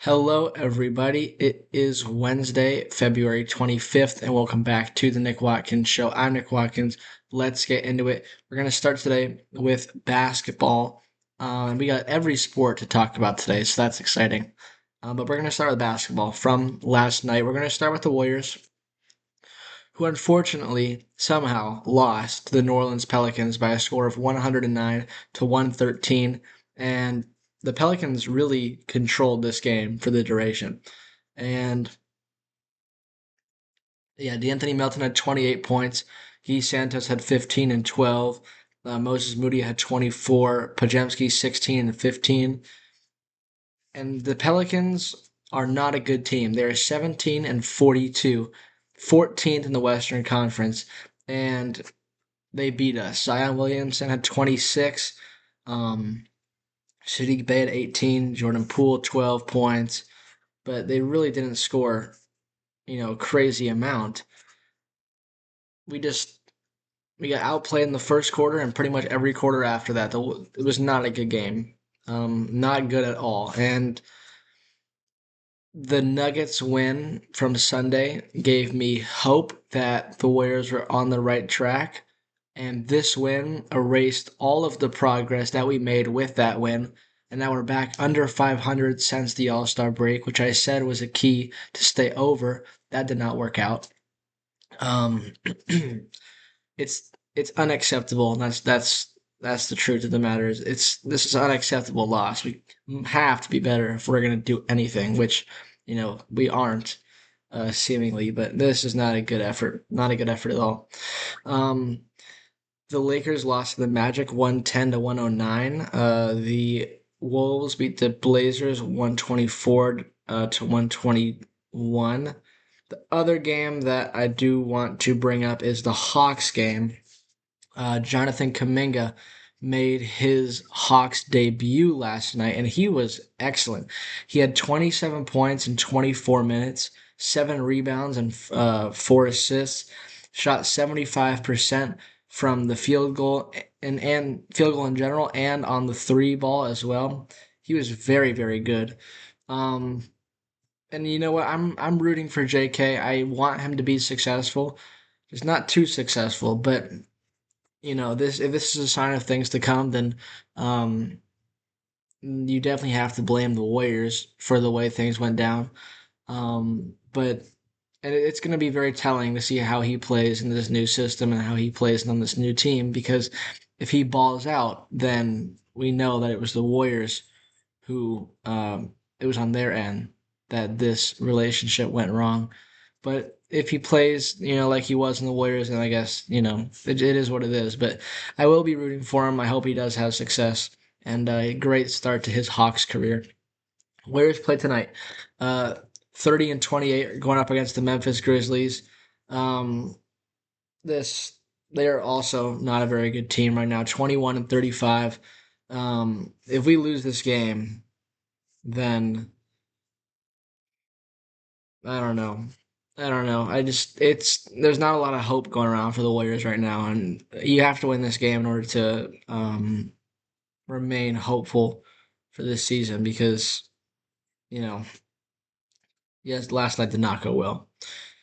Hello, everybody. It is Wednesday, February 25th, and welcome back to the Nick Watkins Show. I'm Nick Watkins. Let's get into it. We're going to start today with basketball. And we got every sport to talk about today, so that's exciting. But we're going to start with basketball from last night. We're going to start with the Warriors, who unfortunately somehow lost to the New Orleans Pelicans by a score of 109 to 113. And the Pelicans really controlled this game for the duration. And yeah, D'Anthony Melton had 28 points. Guy Santos had 15 and 12. Moses Moody had 24. Pajemski 16 and 15. And the Pelicans are not a good team. They're 17 and 42, 14th in the Western Conference, and they beat us. Zion Williamson had 26. Um, Sadiq Bey had 18. Jordan Poole 12 points, but they really didn't score, a crazy amount. We just we got outplayed in the first quarter and pretty much every quarter after that. It was not a good game. Not good at all. And the Nuggets win from Sunday gave me hope that the Warriors were on the right track. And this win erased all of the progress that we made with that win. And now we're back under 500 since the All Star break, which I said was a key to stay over. That did not work out. Um, it's unacceptable, and that's the truth of the matter. This is unacceptable loss. We have to be better if we're gonna do anything, which we aren't, seemingly. But this is not a good effort. Not a good effort at all. Um, the Lakers lost to the Magic 110 to 109. The Wolves beat the Blazers 124 to 121. The other game that I do want to bring up is the Hawks game. Jonathan Kuminga made his Hawks debut last night, and he was excellent. He had 27 points in 24 minutes, 7 rebounds, and 4 assists. Shot 75% from the field goal and field goal in general, and on the three ball as well. He was very, very good. Um, and you know what? I'm rooting for JK. I want him to be successful. He's not too successful, but this if this is a sign of things to come, then um, you definitely have to blame the Warriors for the way things went down. But and it's going to be very telling to see how he plays in this new system and how he plays on this new team. Because if he balls out, then we know that it was the Warriors who it was on their end that this relationship went wrong. But if he plays, like he was in the Warriors, then I guess, it is what it is. But I will be rooting for him. I hope he does have success and a great start to his Hawks career. Warriors play tonight. Uh, 30 and 28 going up against the Memphis Grizzlies. Um, this they are also not a very good team right now. 21 and 35. If we lose this game, then I don't know. I don't know. I just it's there's not a lot of hope going around for the Warriors right now, and you have to win this game in order to remain hopeful for this season because you know yes, last night did not go well.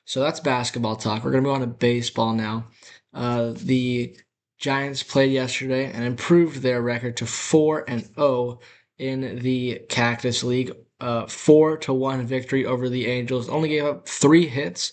So that's basketball talk. We're gonna move on to baseball now. The Giants played yesterday and improved their record to 4-0 in the Cactus League. 4-1 victory over the Angels. Only gave up 3 hits.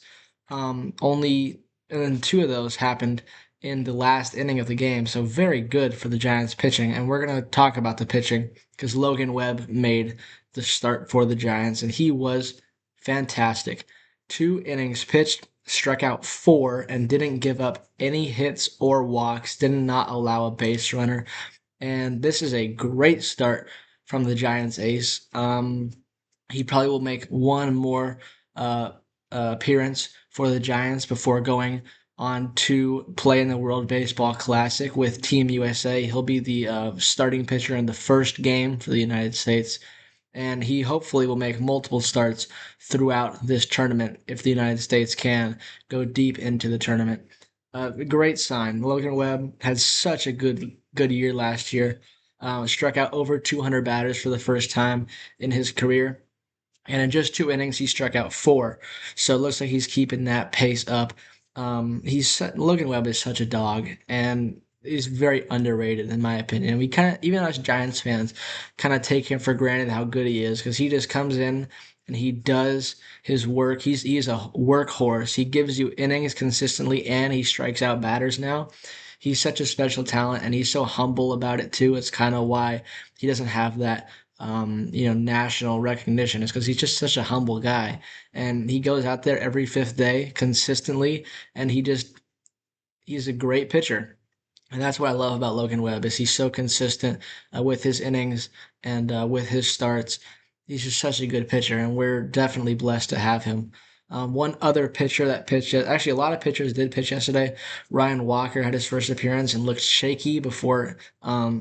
Only and then 2 of those happened in the last inning of the game. So very good for the Giants pitching. And we're gonna talk about the pitching because Logan Webb made the start for the Giants and he was fantastic. 2 innings pitched, struck out 4, and didn't give up any hits or walks, did not allow a base runner. And this is a great start from the Giants ace. He probably will make one more appearance for the Giants before going on to play in the World Baseball Classic with Team USA. He'll be the starting pitcher in the first game for the United States and he hopefully will make multiple starts throughout this tournament if the United States can go deep into the tournament. Great sign. Logan Webb had such a good year last year. Struck out over 200 batters for the first time in his career. And in just 2 innings, he struck out four. So it looks like he's keeping that pace up. He's Logan Webb is such a dog, and he's very underrated in my opinion. We kind of, even as Giants fans, kind of take him for granted how good he is because he just comes in and he does his work. He's a workhorse. He gives you innings consistently, and he strikes out batters now. He's such a special talent, and he's so humble about it too. It's kind of why he doesn't have that national recognition is because he's just such a humble guy. And he goes out there every fifth day consistently, and he's a great pitcher. And that's what I love about Logan Webb is he's so consistent with his innings and with his starts. He's just such a good pitcher, and we're definitely blessed to have him. One other pitcher that pitched, actually, a lot of pitchers did pitch yesterday. Ryan Walker had his first appearance and looked shaky before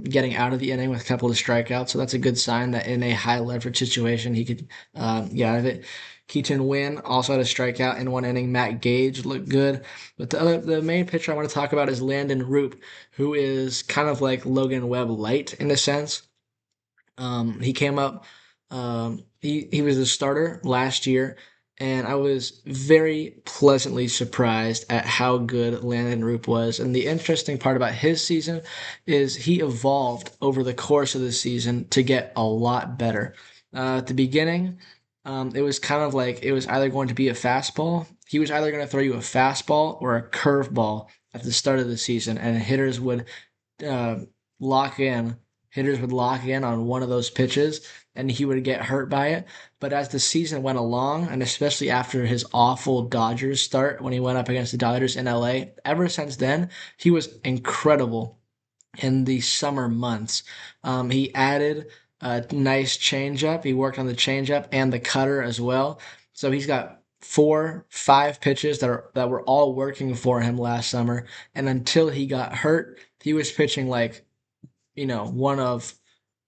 getting out of the inning with a couple of strikeouts. So that's a good sign that in a high leverage situation, he could get out of it. Keaton Wynn also had a strikeout in 1 inning. Matt Gage looked good. But the main pitcher I want to talk about is Landon Roop, who is kind of like Logan Webb light in a sense. He came up. He was a starter last year, and I was very pleasantly surprised at how good Landon Roop was. And the interesting part about his season is he evolved over the course of the season to get a lot better. At the beginning, it was kind of like it was either going to be a fastball. He was either going to throw you a fastball or a curveball at the start of the season, and hitters would uh, lock in. Hitters would lock in on one of those pitches, and he would get hurt by it. But as the season went along, and especially after his awful Dodgers start when he went up against the Dodgers in LA, ever since then, he was incredible in the summer months. He added a nice changeup. He worked on the changeup and the cutter as well. So he's got 5 pitches that were all working for him last summer. And until he got hurt, he was pitching like one of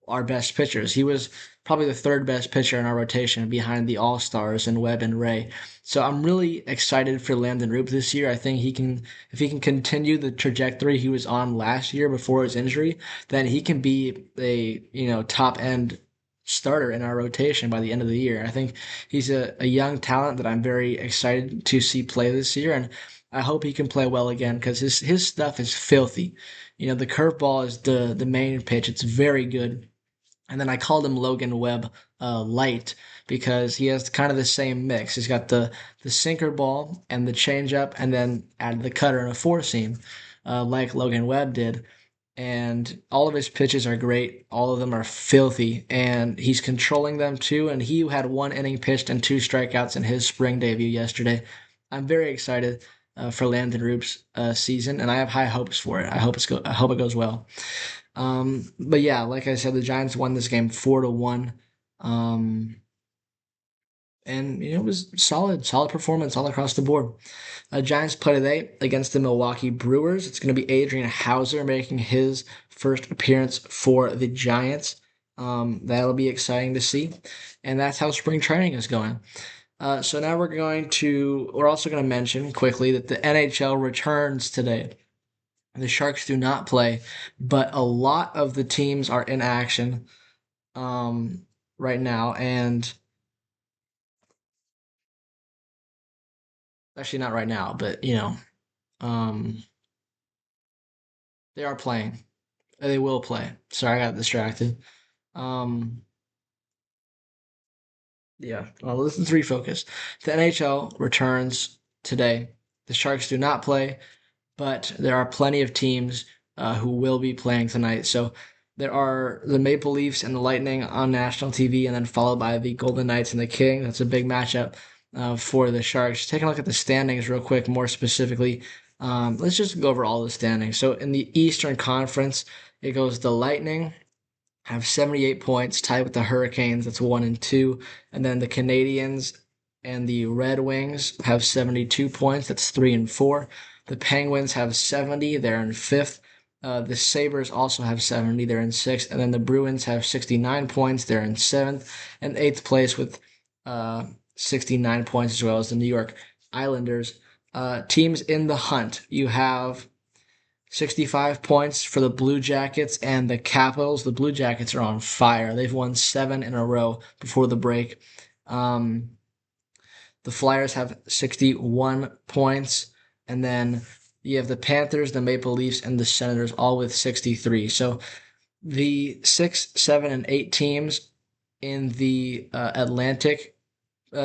our best pitchers. He was probably the third best pitcher in our rotation behind the All Stars and Webb and Ray. So I'm really excited for Landon Roop this year. I think if he can continue the trajectory he was on last year before his injury, then he can be a top end starter in our rotation by the end of the year. I think he's a young talent that I'm very excited to see play this year, and I hope he can play well again because his stuff is filthy. The curveball is the main pitch. It's very good. And then I called him Logan Webb light because he has kind of the same mix. He's got the sinker ball and the changeup, and then added the cutter and a four seam, like Logan Webb did. And all of his pitches are great. All of them are filthy, and he's controlling them too. And he had 1 inning pitched and 2 strikeouts in his spring debut yesterday. I'm very excited for Landon Roop's season, and I have high hopes for it. I hope it goes well. But yeah, like I said, the Giants won this game 4-1. Um, and it was solid performance all across the board. Giants play today against the Milwaukee Brewers. It's going to be Adrian Hauser making his first appearance for the Giants. That'll be exciting to see, and that's how spring training is going. So now we're also going to mention quickly that the NHL returns today. The Sharks do not play, but a lot of the teams are in action right now, and actually not right now, but um, they are playing. They will play. Sorry, I got distracted. Um, yeah, well, let's refocus. The NHL returns today. The Sharks do not play, but there are plenty of teams who will be playing tonight. So there are the Maple Leafs and the Lightning on national TV, and then followed by the Golden Knights and the King. That's a big matchup for the Sharks. Taking a look at the standings real quick, more specifically. Let's just go over all the standings. So in the Eastern Conference, it goes the Lightning have 78 points, tied with the Hurricanes. That's 1 and 2. And then the Canadians and the Red Wings have 72 points. That's 3 and 4. The Penguins have 70. They're in fifth. The Sabres also have 70. They're in sixth. And then the Bruins have 69 points. They're in seventh. And eighth place with 69 points, as well as the New York Islanders. Teams in the hunt. You have 65 points for the Blue Jackets and the Capitals. The Blue Jackets are on fire. They've won 7 in a row before the break. Um, the Flyers have 61 points, and then you have the Panthers, the Maple Leafs, and the Senators all with 63. So the 6, 7, and 8 teams in the Atlantic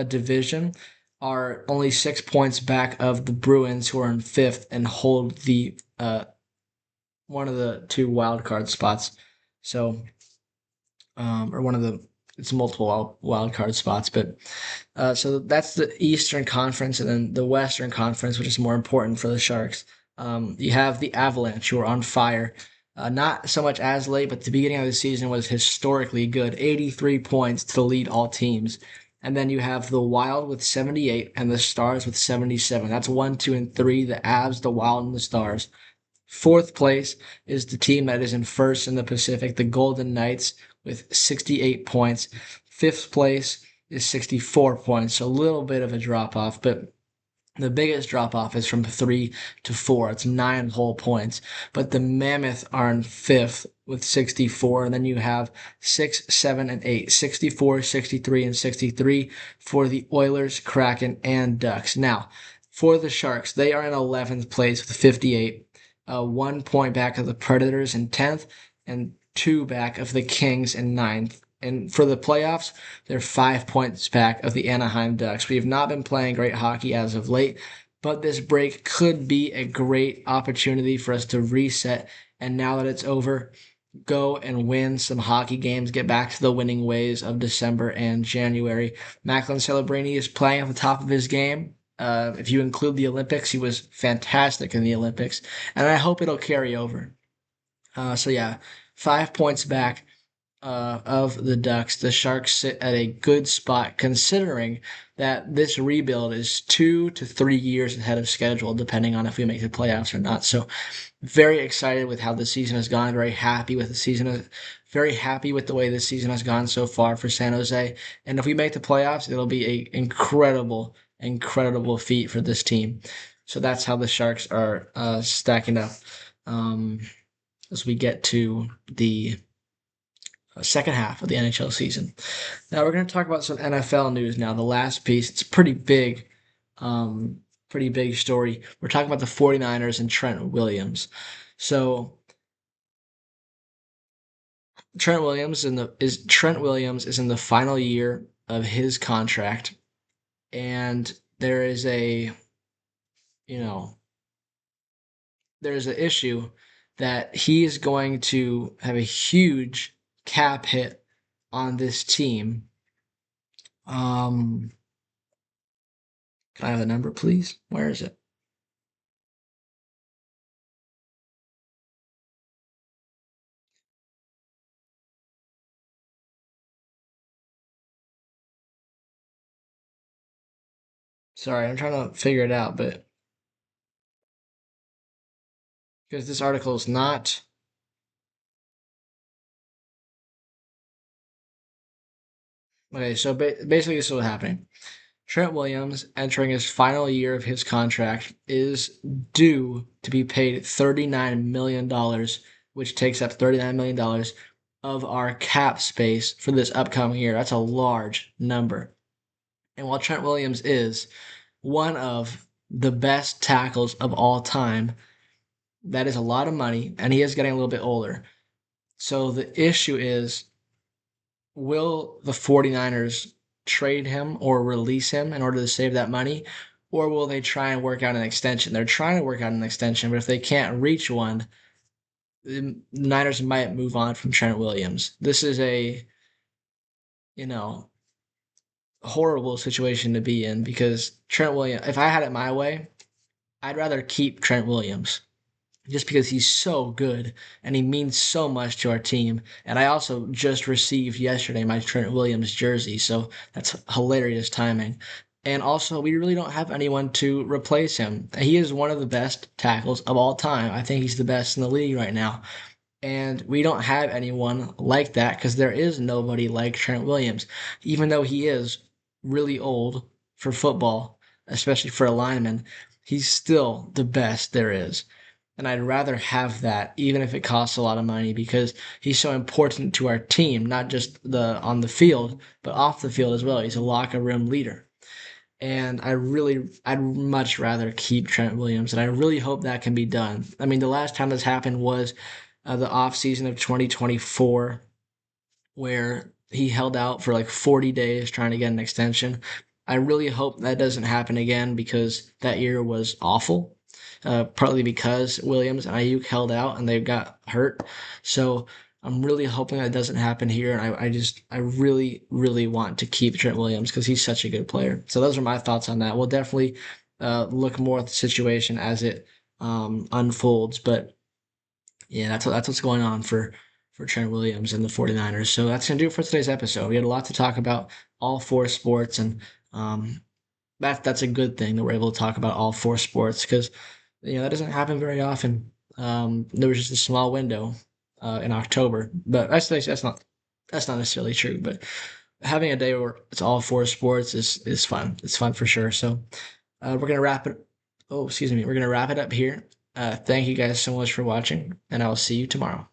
division are only 6 points back of the Bruins, who are in fifth and hold the one of the two wild card spots. So, or one of the it's multiple wild card spots, but so that's the Eastern Conference, and then the Western Conference, which is more important for the Sharks. You have the Avalanche, who are on fire. Not so much as late, but the beginning of the season was historically good. 83 points to lead all teams. And then you have the Wild with 78 and the Stars with 77. That's 1, 2, and 3. The Avs, the Wild, and the Stars. Fourth place is the team that is in first in the Pacific, the Golden Knights, with 68 points. Fifth place is 64 points, so a little bit of a drop off, but the biggest drop off is from 3 to 4. It's 9 whole points. But the Mammoth are in fifth with 64. And then you have 6, 7, and 8. 64, 63, and 63 for the Oilers, Kraken, and Ducks. Now, for the Sharks, they are in 11th place with 58. 1 point back of the Predators in 10th, and 2 back of the Kings in ninth. And for the playoffs, they're 5 points back of the Anaheim Ducks. We have not been playing great hockey as of late, but this break could be a great opportunity for us to reset. And now that it's over, go and win some hockey games, get back to the winning ways of December and January. Macklin Celebrini is playing at the top of his game. If you include the Olympics, he was fantastic in the Olympics, and I hope it'll carry over. So yeah, 5 points back of the Ducks. The Sharks sit at a good spot considering that this rebuild is 2 to 3 years ahead of schedule, depending on if we make the playoffs or not. So, very excited with how the season has gone. Very happy with the season. Very happy with the way this season has gone so far for San Jose. And if we make the playoffs, it'll be a incredible, incredible feat for this team. So that's how the Sharks are stacking up um, as we get to the second half of the NHL season. Now we're going to talk about some NFL news now. The last piece, it's pretty big story. We're talking about the 49ers and Trent Williams. So Trent Williams is in the final year of his contract, and there is a you know there's an issue that he is going to have a huge cap hit on this team. Um, can I have the number, please? Where is it? Sorry, I'm trying to figure it out, but because this article is not. Okay, so basically, this is what's happening. Trent Williams, entering his final year of his contract, is due to be paid $39 million, which takes up $39 million of our cap space for this upcoming year. That's a large number. And while Trent Williams is one of the best tackles of all time, that is a lot of money, and he is getting a little bit older. So the issue is, will the 49ers trade him or release him in order to save that money? Or will they try and work out an extension? They're trying to work out an extension, but if they can't reach one, the Niners might move on from Trent Williams. This is a, you know, horrible situation to be in because Trent Williams, if I had it my way, I'd rather keep Trent Williams just because he's so good and he means so much to our team. And I also just received yesterday my Trent Williams jersey, so that's hilarious timing. And also, we really don't have anyone to replace him. He is one of the best tackles of all time. I think he's the best in the league right now. And we don't have anyone like that because there is nobody like Trent Williams, even though he is really old for football, especially for a lineman. He's still the best there is. and I'd rather have that, even if it costs a lot of money, because he's so important to our team, not just the on the field, but off the field as well. He's a locker room leader. And I'd much rather keep Trent Williams, and I really hope that can be done. I mean, the last time this happened was the off season of 2024, where he held out for like 40 days trying to get an extension. I really hope that doesn't happen again because that year was awful. Partly because Williams and Ayuk held out and they got hurt. So I'm really hoping that doesn't happen here. And I really, really want to keep Trent Williams because he's such a good player. So those are my thoughts on that. We'll definitely look more at the situation as it unfolds. But yeah, that's what's going on for Trent Williams and the 49ers. So that's going to do it for today's episode. We had a lot to talk about, all four sports, and um, that's a good thing that we're able to talk about all four sports because that doesn't happen very often. There was just a small window in October, but that's not necessarily true. But having a day where it's all four sports is fun. It's fun for sure. So we're gonna wrap it. Oh, excuse me. We're gonna wrap it up here. Thank you guys so much for watching, and I will see you tomorrow.